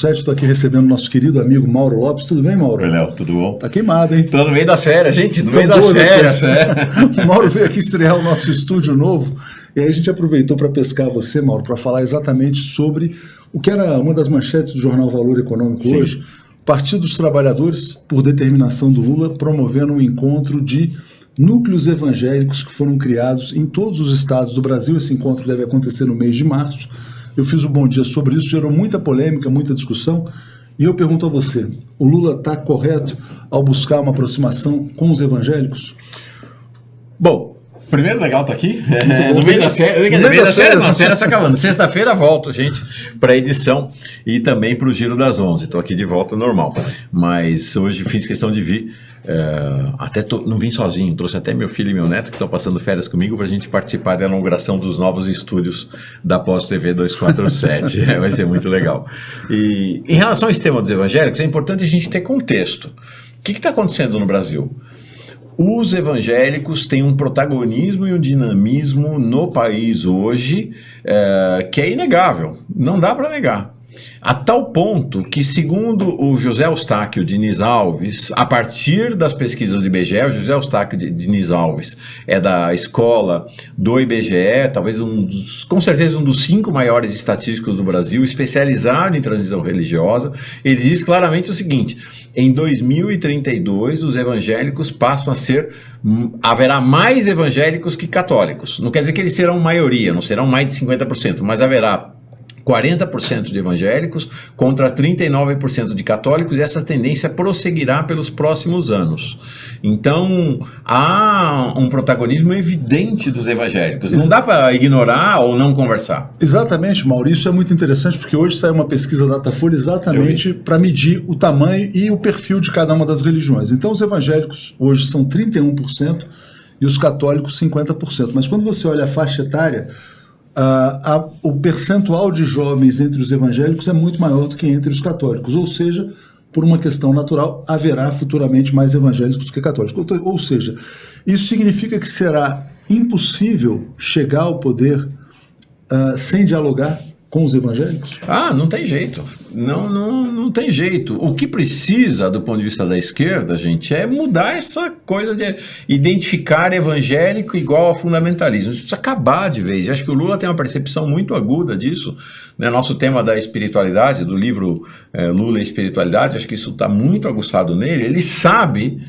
Estou aqui recebendo nosso querido amigo Mauro Lopes. Tudo bem, Mauro? Oi, Léo, tudo bom? Tá queimado, hein? Tô no meio da série, gente, no meio das férias. O Mauro veio aqui estrear o nosso estúdio novo e aí a gente aproveitou para pescar você, Mauro, para falar exatamente sobre o que era uma das manchetes do jornal Valor Econômico. Sim. Hoje. Partido dos Trabalhadores, por determinação do Lula, promovendo um encontro de núcleos evangélicos que foram criados em todos os estados do Brasil. Esse encontro deve acontecer no mês de março. Eu fiz um Bom Dia sobre isso, gerou muita polêmica, muita discussão, e eu pergunto a você, o Lula está correto ao buscar uma aproximação com os evangélicos? Bom, primeiro legal estar aqui, no meio da série, no meio da série, não, a série está acabando, sexta-feira volto, gente, para a edição e também para o Giro das 11, estou aqui de volta normal, mas hoje fiz questão de vir. Não vim sozinho, trouxe até meu filho e meu neto que estão passando férias comigo para a gente participar da inauguração dos novos estúdios da Pós TV 247. Vai ser muito legal. E em relação ao sistema dos evangélicos, é importante a gente ter contexto. O que está acontecendo no Brasil? Os evangélicos têm um protagonismo e um dinamismo no país hoje que é inegável, não dá para negar. A tal ponto que, segundo o José Eustáquio Diniz Alves, a partir das pesquisas do IBGE, o José Eustáquio Diniz Alves é da escola do IBGE, talvez com certeza um dos 5 maiores estatísticos do Brasil, especializado em transição religiosa. Ele diz claramente o seguinte: em 2032 os evangélicos passam a ser, haverá mais evangélicos que católicos. Não quer dizer que eles serão maioria, não serão mais de 50%, mas haverá 40% de evangélicos contra 39% de católicos, e essa tendência prosseguirá pelos próximos anos. Então, há um protagonismo evidente dos evangélicos. Não dá para ignorar ou não conversar. Exatamente, Mauro. Isso é muito interessante, porque hoje saiu uma pesquisa da Datafolha exatamente para medir o tamanho e o perfil de cada uma das religiões. Então, os evangélicos hoje são 31% e os católicos 50%. Mas quando você olha a faixa etária, o percentual de jovens entre os evangélicos é muito maior do que entre os católicos, ou seja, por uma questão natural, haverá futuramente mais evangélicos do que católicos. Ou seja, isso significa que será impossível chegar ao poder sem dialogar com os evangélicos? Não tem jeito. Não tem jeito. O que precisa, do ponto de vista da esquerda, gente, é mudar essa coisa de identificar evangélico igual a fundamentalismo. Isso precisa acabar de vez. E acho que o Lula tem uma percepção muito aguda disso. Né? Nosso tema da espiritualidade, do livro Lula e Espiritualidade, acho que isso está muito aguçado nele. Ele sabe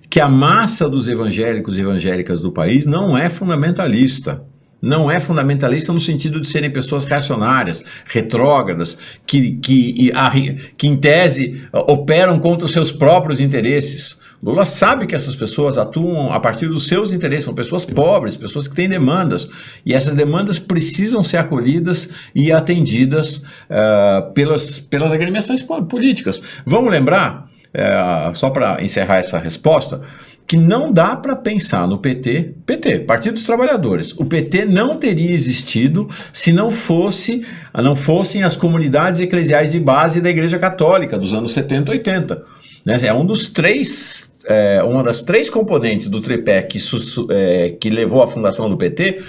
que a massa dos evangélicos e evangélicas do país não é fundamentalista. Não é fundamentalista no sentido de serem pessoas reacionárias, retrógradas, que em tese operam contra os seus próprios interesses. Lula sabe que essas pessoas atuam a partir dos seus interesses, são pessoas pobres, pessoas que têm demandas, e essas demandas precisam ser acolhidas e atendidas pelas agremiações políticas. Vamos lembrar, só para encerrar essa resposta, que não dá para pensar no PT, Partido dos Trabalhadores. O PT não teria existido se não fossem as comunidades eclesiais de base da Igreja Católica dos anos 70 e 80. Né? É uma das 3 componentes do tripé que levou à fundação do PT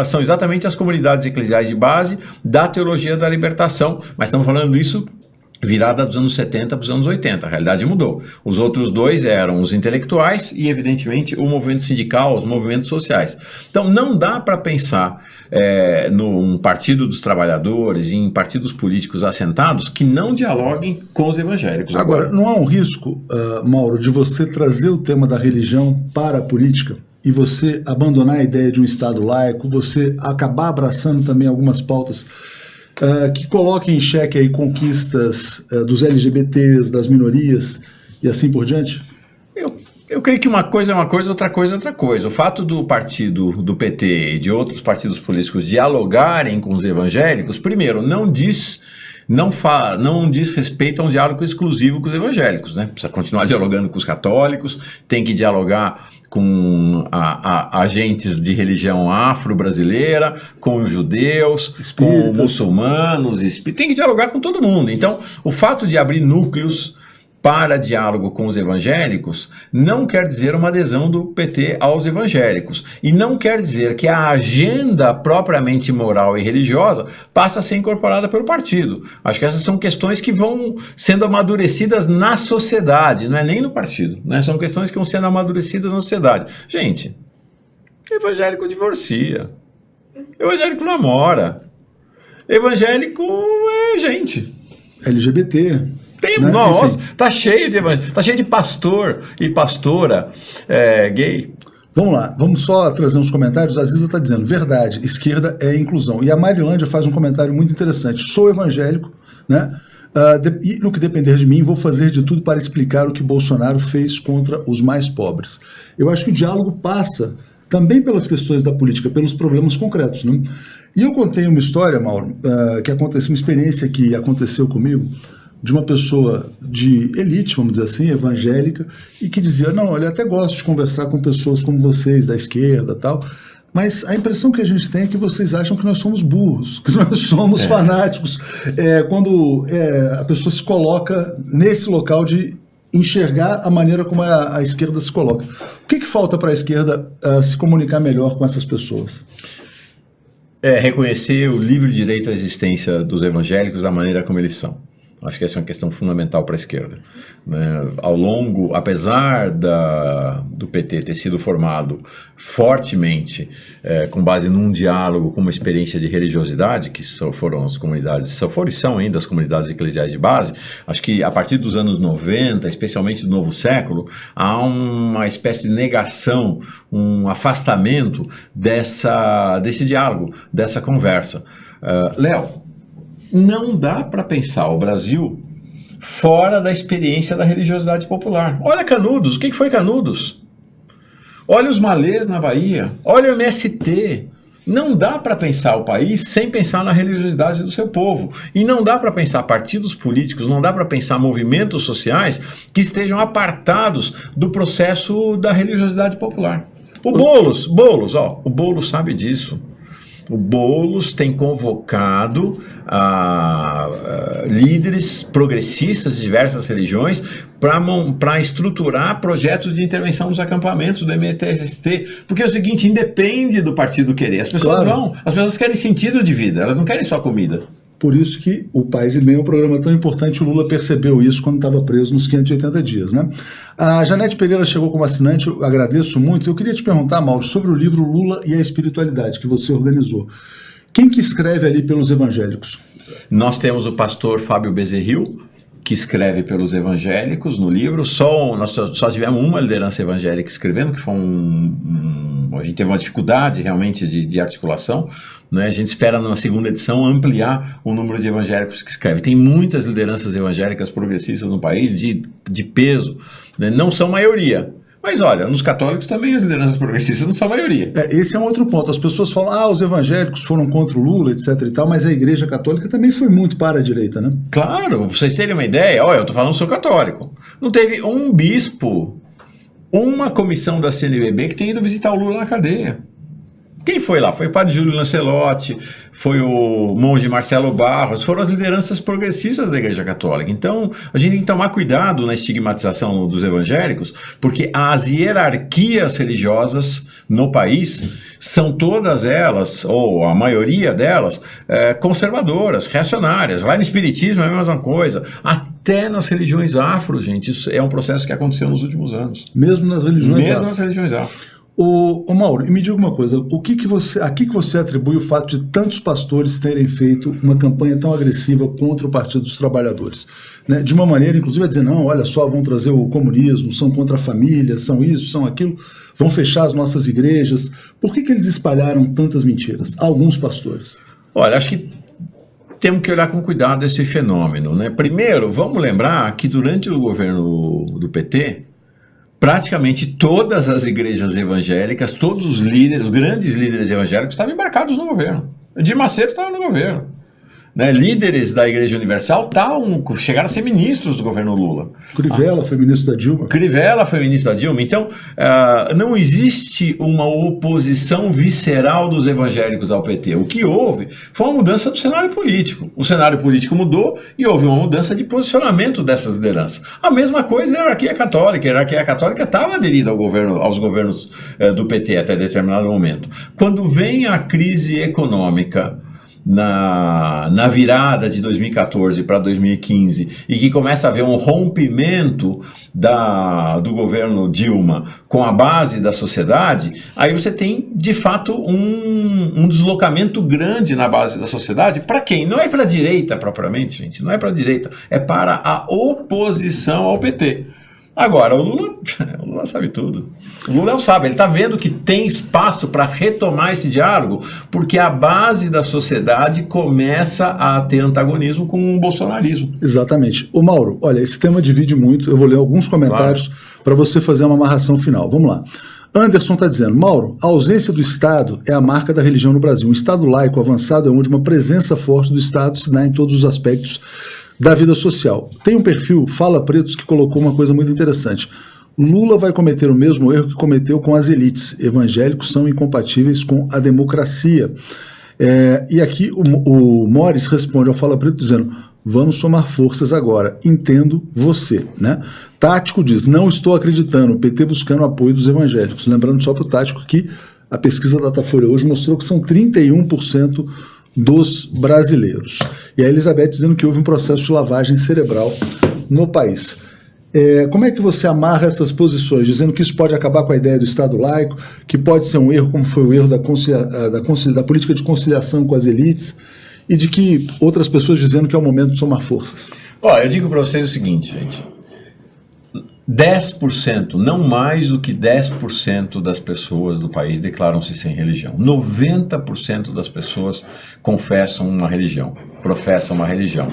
são exatamente as comunidades eclesiais de base da teologia da libertação. Mas estamos falando isso virada dos anos 70 para os anos 80, a realidade mudou. Os outros 2 eram os intelectuais e, evidentemente, o movimento sindical, os movimentos sociais. Então, não dá para pensar num Partido dos Trabalhadores e em partidos políticos assentados que não dialoguem com os evangélicos. Agora, não há um risco, Mauro, de você trazer o tema da religião para a política e você abandonar a ideia de um Estado laico, você acabar abraçando também algumas pautas que coloquem em xeque aí conquistas dos LGBTs, das minorias e assim por diante? Eu creio que uma coisa é uma coisa, outra coisa é outra coisa. O fato do partido do PT e de outros partidos políticos dialogarem com os evangélicos, primeiro, não diz respeito a um diálogo exclusivo com os evangélicos, né? Precisa continuar dialogando com os católicos, tem que dialogar com agentes de religião afro-brasileira, com os judeus, com muçulmanos, tem que dialogar com todo mundo. Então, o fato de abrir núcleos para diálogo com os evangélicos, não quer dizer uma adesão do PT aos evangélicos. E não quer dizer que a agenda propriamente moral e religiosa passa a ser incorporada pelo partido. Acho que essas são questões que vão sendo amadurecidas na sociedade, não é nem no partido, né? São questões que vão sendo amadurecidas na sociedade. Gente, evangélico divorcia, evangélico namora, evangélico é gente. LGBT. Tem, né? nossa, Enfim. tá cheio de pastor e pastora gay. Vamos lá, vamos só trazer uns comentários. A Ziza está dizendo, verdade, esquerda é inclusão. E a Marilândia faz um comentário muito interessante. Sou evangélico, né? E no que depender de mim, vou fazer de tudo para explicar o que Bolsonaro fez contra os mais pobres. Eu acho que o diálogo passa também pelas questões da política, pelos problemas concretos, né? E eu contei uma história, Mauro, que aconteceu, uma experiência que aconteceu comigo, de uma pessoa de elite, vamos dizer assim, evangélica, e que dizia, não, olha, eu até gosto de conversar com pessoas como vocês, da esquerda e tal, mas a impressão que a gente tem é que vocês acham que nós somos burros, que nós somos fanáticos, quando a pessoa se coloca nesse local de enxergar a maneira como a esquerda se coloca. O que falta para a esquerda se comunicar melhor com essas pessoas? Reconhecer o livre direito à existência dos evangélicos da maneira como eles são. Acho que essa é uma questão fundamental para a esquerda, né? Ao longo, apesar do PT ter sido formado fortemente com base num diálogo, com uma experiência de religiosidade, que foram as comunidades, são ainda as comunidades eclesiais de base, acho que a partir dos anos 90, especialmente do novo século, há uma espécie de negação, um afastamento desse diálogo, dessa conversa. Léo, não dá para pensar o Brasil fora da experiência da religiosidade popular. Olha Canudos, o que foi Canudos? Olha os malês na Bahia, olha o MST. Não dá para pensar o país sem pensar na religiosidade do seu povo. E não dá para pensar partidos políticos, não dá para pensar movimentos sociais que estejam apartados do processo da religiosidade popular. O Boulos, o Boulos sabe disso. O Boulos tem convocado líderes progressistas de diversas religiões para estruturar projetos de intervenção nos acampamentos do MTST, porque é o seguinte, independe do partido querer, as pessoas as pessoas querem sentido de vida, elas não querem só comida. Por isso que o Paz e Bem é um programa tão importante, o Lula percebeu isso quando estava preso nos 580 dias, né? A Janete Pereira chegou como assinante, eu agradeço muito. Eu queria te perguntar, Mauro, sobre o livro Lula e a Espiritualidade, que você organizou. Quem que escreve ali pelos evangélicos? Nós temos o pastor Fábio Bezerril, que escreve pelos evangélicos no livro. Nós só tivemos uma liderança evangélica escrevendo, que foi a gente teve uma dificuldade realmente de articulação, né? A gente espera numa segunda edição ampliar o número de evangélicos que escrevem. Tem muitas lideranças evangélicas progressistas no país de peso, né? Não são maioria. Mas olha, nos católicos também as lideranças progressistas não são a maioria. Esse é um outro ponto. As pessoas falam, os evangélicos foram contra o Lula, etc e tal, mas a Igreja Católica também foi muito para a direita, né? Claro, pra vocês terem uma ideia, eu estou falando, sou católico. Não teve um bispo, uma comissão da CNBB que tenha ido visitar o Lula na cadeia. Quem foi lá? Foi o padre Júlio Lancelotti, foi o monge Marcelo Barros, foram as lideranças progressistas da Igreja Católica. Então, a gente tem que tomar cuidado na estigmatização dos evangélicos, porque as hierarquias religiosas no país são todas elas, ou a maioria delas, conservadoras, reacionárias. Vai no espiritismo, é a mesma coisa. Até nas religiões afro, gente, isso é um processo que aconteceu nos últimos anos. Mesmo nas religiões afro? Mesmo nas religiões afro. Ô Mauro, me diga uma coisa, a que você atribui o fato de tantos pastores terem feito uma campanha tão agressiva contra o Partido dos Trabalhadores? Né? De uma maneira, inclusive, a dizer, não, olha só, vão trazer o comunismo, são contra a família, são isso, são aquilo, vão fechar as nossas igrejas. Por que eles espalharam tantas mentiras? Alguns pastores. Olha, acho que temos que olhar com cuidado esse fenômeno, né? Primeiro, vamos lembrar que durante o governo do PT, praticamente todas as igrejas evangélicas, todos os líderes, os grandes líderes evangélicos estavam embarcados no governo. Edir Macedo estava no governo. né, líderes da Igreja Universal chegaram a ser ministros do governo Lula. Crivella foi ministro da Dilma. Crivella foi ministro da Dilma. Então, não existe uma oposição visceral dos evangélicos ao PT. O que houve foi uma mudança do cenário político. O cenário político mudou e houve uma mudança de posicionamento dessas lideranças. A mesma coisa a hierarquia católica. A hierarquia católica estava aderida aos governos do PT até determinado momento. Quando vem a crise econômica na virada de 2014 para 2015 e que começa a haver um rompimento do governo Dilma com a base da sociedade, aí você tem de fato um deslocamento grande na base da sociedade. Para quem? Não é para a direita propriamente, gente, não é para a direita, é para a oposição ao PT. Agora, o Lula sabe tudo. O Lula não sabe, ele está vendo que tem espaço para retomar esse diálogo, porque a base da sociedade começa a ter antagonismo com o bolsonarismo. Exatamente. Ô Mauro, olha, esse tema divide muito, eu vou ler alguns comentários para você fazer uma amarração final. Vamos lá. Anderson está dizendo, Mauro, a ausência do Estado é a marca da religião no Brasil. Um Estado laico avançado é onde uma presença forte do Estado se dá em todos os aspectos da vida social. Tem um perfil, Fala Pretos, que colocou uma coisa muito interessante. Lula vai cometer o mesmo erro que cometeu com as elites. Evangélicos são incompatíveis com a democracia. E aqui o Morris responde ao Fala Preto dizendo, vamos somar forças agora, entendo você, né? Tático diz, não estou acreditando, o PT buscando apoio dos evangélicos. Lembrando só para o Tático que a pesquisa da Datafolha hoje mostrou que são 31% dos brasileiros. E a Elizabeth dizendo que houve um processo de lavagem cerebral no país. Como é que você amarra essas posições, dizendo que isso pode acabar com a ideia do Estado laico, que pode ser um erro, como foi o erro da política de conciliação com as elites, e de que outras pessoas dizendo que é o momento de somar forças? Eu digo para vocês o seguinte, gente. 10%, não mais do que 10% das pessoas do país declaram-se sem religião. 90% das pessoas confessam uma religião, professam uma religião.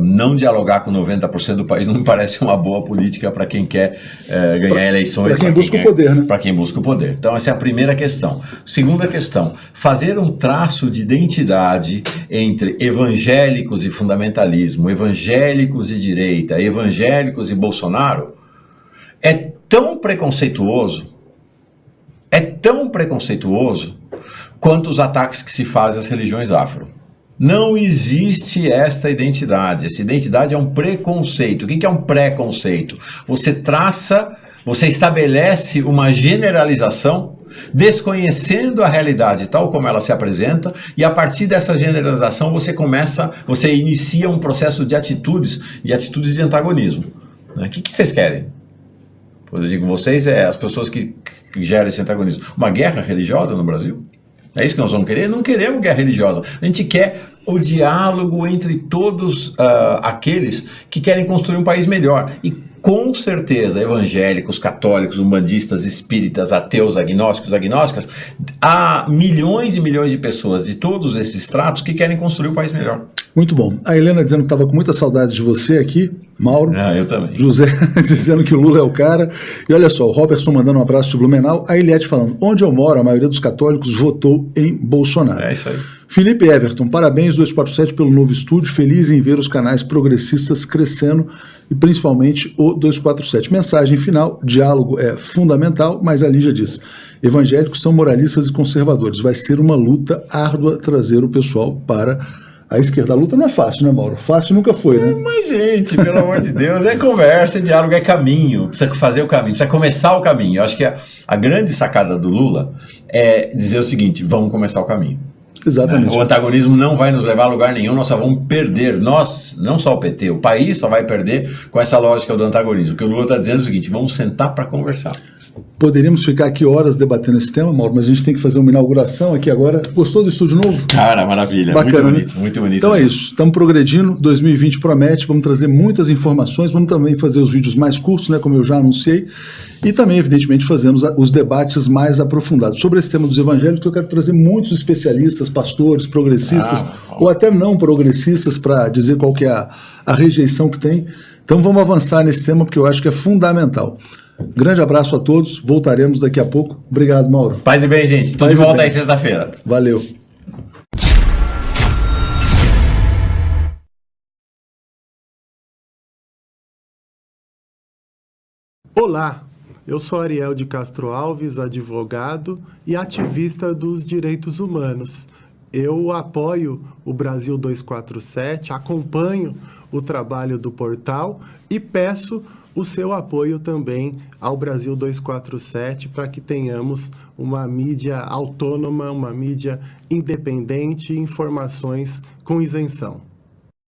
Não dialogar com 90% do país não me parece uma boa política para quem quer ganhar eleições. Para quem busca o poder, né? Para quem busca o poder. Então, essa é a primeira questão. Segunda questão, fazer um traço de identidade entre evangélicos e fundamentalismo, evangélicos e direita, evangélicos e Bolsonaro, é tão preconceituoso quanto os ataques que se fazem às religiões afro. Não existe esta identidade. Essa identidade é um preconceito. O que é um preconceito? Você estabelece uma generalização, desconhecendo a realidade tal como ela se apresenta, e a partir dessa generalização você inicia um processo de atitudes de antagonismo. O que vocês querem? Quando eu digo vocês, as pessoas que geram esse antagonismo. Uma guerra religiosa no Brasil? É isso que nós vamos querer? Não queremos guerra religiosa. A gente quer o diálogo entre todos aqueles que querem construir um país melhor. E com certeza, evangélicos, católicos, umbandistas, espíritas, ateus, agnósticos, agnósticas, há milhões e milhões de pessoas de todos esses estratos que querem construir um país melhor. Muito bom. A Helena dizendo que estava com muita saudade de você aqui, Mauro. Eu também. José dizendo que o Lula é o cara. E olha só, o Robertson mandando um abraço de Blumenau. A Eliette falando, onde eu moro, a maioria dos católicos votou em Bolsonaro. É isso aí. Felipe Everton, parabéns 247 pelo novo estúdio, feliz em ver os canais progressistas crescendo e principalmente o 247. Mensagem final, diálogo é fundamental, mas a Lígia diz, evangélicos são moralistas e conservadores, vai ser uma luta árdua trazer o pessoal para a esquerda. A luta não é fácil, né, Mauro? Fácil nunca foi, né? Mas, gente, pelo amor de Deus, é conversa, é diálogo, é caminho. Precisa fazer o caminho, precisa começar o caminho. Eu acho que a grande sacada do Lula é dizer o seguinte, vamos começar o caminho. Exatamente. O antagonismo não vai nos levar a lugar nenhum, nós só vamos perder. Nós, não só o PT, o país só vai perder com essa lógica do antagonismo. O que o Lula está dizendo é o seguinte, vamos sentar para conversar. Poderíamos ficar aqui horas debatendo esse tema, Mauro, mas a gente tem que fazer uma inauguração aqui agora. Gostou do estúdio novo? Cara, maravilha. Bacana, muito bonito, né? Muito bonito. Então mesmo. É isso, estamos progredindo, 2020 promete, vamos trazer muitas informações, vamos também fazer os vídeos mais curtos, né, como eu já anunciei, e também, evidentemente, fazemos os debates mais aprofundados. Sobre esse tema dos evangélicos, eu quero trazer muitos especialistas, pastores, progressistas, ou até não progressistas, para dizer qual que é a rejeição que tem. Então vamos avançar nesse tema, porque eu acho que é fundamental. Grande abraço a todos, voltaremos daqui a pouco. Obrigado, Mauro. Paz e bem, gente. Tô de volta aí sexta-feira. Valeu. Olá, eu sou Ariel de Castro Alves, advogado e ativista dos direitos humanos. Eu apoio o Brasil 247, acompanho o trabalho do portal e peço o seu apoio também ao Brasil 247 para que tenhamos uma mídia autônoma, uma mídia independente e informações com isenção.